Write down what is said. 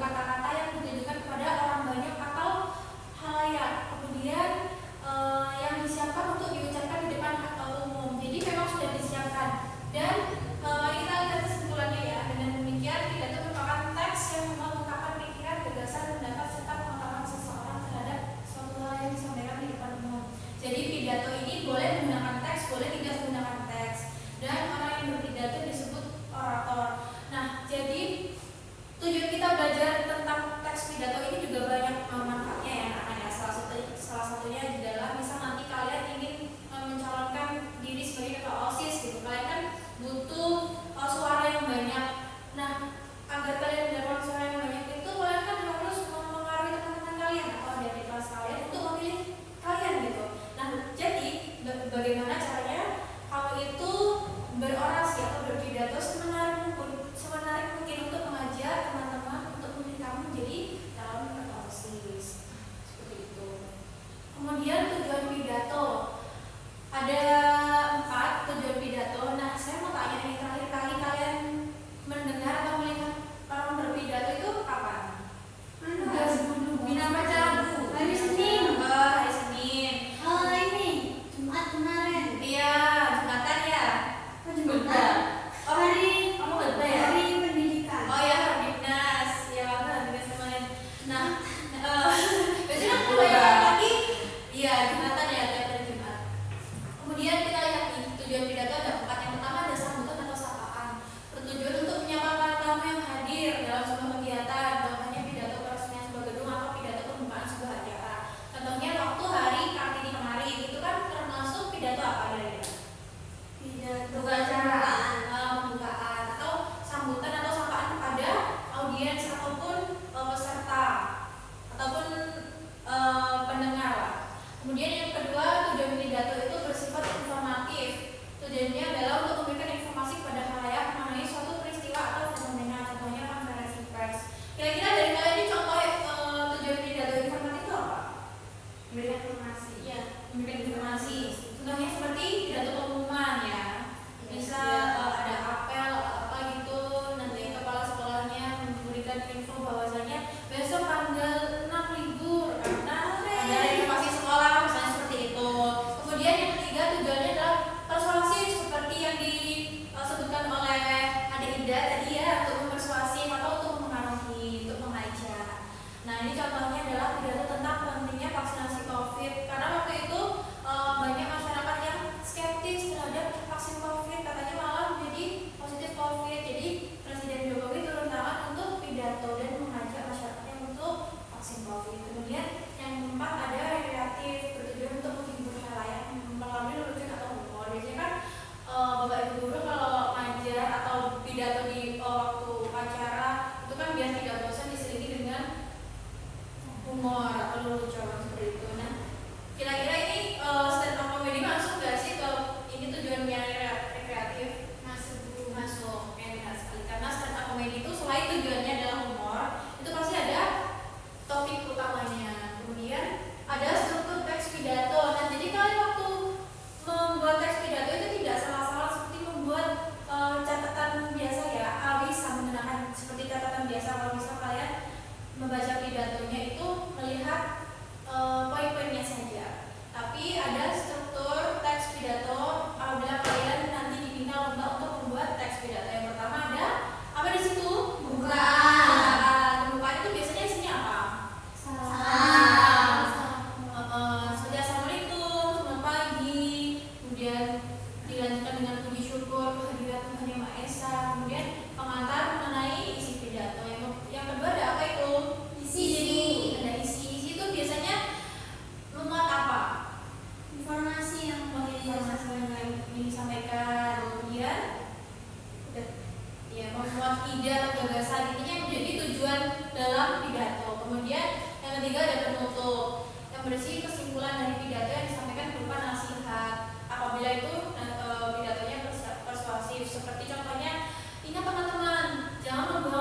kata-kata yang ditujukan kepada orang banyak atau halayak. Kemudian yang disiapkan untuk diucapkan di depan umum. Jadi memang sudah disiapkan. Dan kita lihat kesimpulannya ya. Dengan demikian pidato merupakan teks yang mengungkapkan pikiran, gagasan, pendapat serta pengalaman seseorang terhadap suatu hal yang disampaikan di depan umum. Jadi pidato ini boleh menggunakan teks, boleh tidak menggunakan teks. Dan orang yang berpidato disebut orator. Nah, jadi tujuan kita belajar tentang teks pidato ini juga banyak manfaatnya ya anak-anak. Salah satunya adalah misal nanti kalian ingin mencalonkan diri sebagai ketua OSIS gitu. Kalian kan butuh suara yang banyak. Nah, agar kalian mendapatkan suara yang banyak itu kalian kan harus mempengaruhi teman-teman kalian atau ada di kelas kalian untuk memilih kalian gitu. Nah, jadi bagaimana caranya kamu itu berorasi atau berpidato semenarik mungkin untuk mengajak teman-teman untuk memilih kamu menjadi calon ketua OSIS. Seperti itu. Kemudian tujuan pidato. Ada 4 tujuan pidato. Nah, saya mau tanya nih, terakhir kali kalian mendengar atau melihat orang berpidato itu kapan? Bina baca lagu. Hari Senin. Hari Senin. Ini Jumat kemarin. Iya, Jumatan ya. Jumatan. Hari kamu khotbah ya? Hari pendidikan. Oh ya, Hardiknas. Ya, Hardiknas kemarin. Nah, biasanya aku lagi iya, Jumatan ya, tiap hari Jumat. Kemudian kita lihat nih, tujuan pidato ada 4. Yang pertama ada sambutan atau sapaan. Bertujuan untuk menyapa para tamu yang hadir dalam sebuah kegiatan, contohnya pidato peresmian sebuah gedung atau pidato pembukaan sebuah acara. Contohnya waktu hari Kartini kemarin, itu kan termasuk pidato apa kira-kira? Pidato Pembukaan atau sambutan atau sapaan kepada audiens ataupun peserta ataupun pendengar lah. Kemudian yang kedua, tujuan pidato itu bersifat informatif. Tujuannya adalah untuk memberikan informasi kepada khalayak mengenai suatu peristiwa atau fenomena, contohnya konferensi pers. Kira-kira dari kalian ini contoh tujuan pidato informatif itu apa? Memberikan informasi. Ya, memberikan informasi. Contohnya seperti pidato pengumuman ya. Bisa ada apel apa gitu, nanti kepala sekolahnya memberikan info bahwasanya besok tanggal 6 libur karena ada renovasi sekolah, misalnya seperti itu. Kemudian yang ketiga tujuannya adalah persuasif seperti yang disebutkan oleh Adik Ida tadi ya, untuk mempersuasif atau untuk mempengaruhi, untuk mengajak. Nah, ini contohnya adalah pidato tentang pentingnya vaksinasi COVID karena waktu itu banyak masyarakat yang skeptis terhadap vaksin COVID, katanya malah jadi positif COVID. Jadi Presiden Jokowi turun tangan untuk pidato dan mengajak masyarakatnya untuk vaksin COVID. Kemudian yang keempat ada rekreatif, bertujuan untuk menghibur khalayak melalui lelucon atau humor. Biasanya kan Bapak Ibu guru kalau ngajar atau pidato di waktu upacara itu kan biar tidak bosan diselingi dengan humor atau lelucon seperti itu. Nah, kira-kira ini stand up comedy masuk gak sih kalau ini tujuannya rekreatif? Masuk. Ya, benar sekali. Karena stand up comedy itu selain tujuannya adalah humor, itu pasti ada topik utamanya. Kemudian ada struktur teks pidato. Nah, jadi kalian waktu membuat teks pidato itu tidak salah-salah seperti membuat catatan biasa ya. Bisa menggunakan seperti catatan biasa kalau misal kalian membaca pidatonya itu melihat poin-poinnya saja. Tapi ada struktur teks pidato apabila kalian nanti dibina lomba untuk membuat teks pidato. Yang pertama ada apa di situ? Pembukaan. Pembukaan itu biasanya isinya apa? Seperti assalamualaikum, selamat pagi. Kemudian dilanjutkan dengan puji syukur kehadirat Tuhan Yang Maha Esa. Kemudian pengantar mengenai isi pidato. Yang kedua ada apa itu? Isi. Ada isi. Isi itu biasanya memuat apa? Informasi yang ingin disampaikan. Kemudian ya memuat ide atau gagasan, intinya menjadi tujuan dalam pidato. Kemudian yang ketiga ada penutup yang berisi kesimpulan dari pidato yang disampaikan berupa nasihat. Apabila itu pidatonya persuasif, seperti contohnya ingat teman-teman, jangan membuat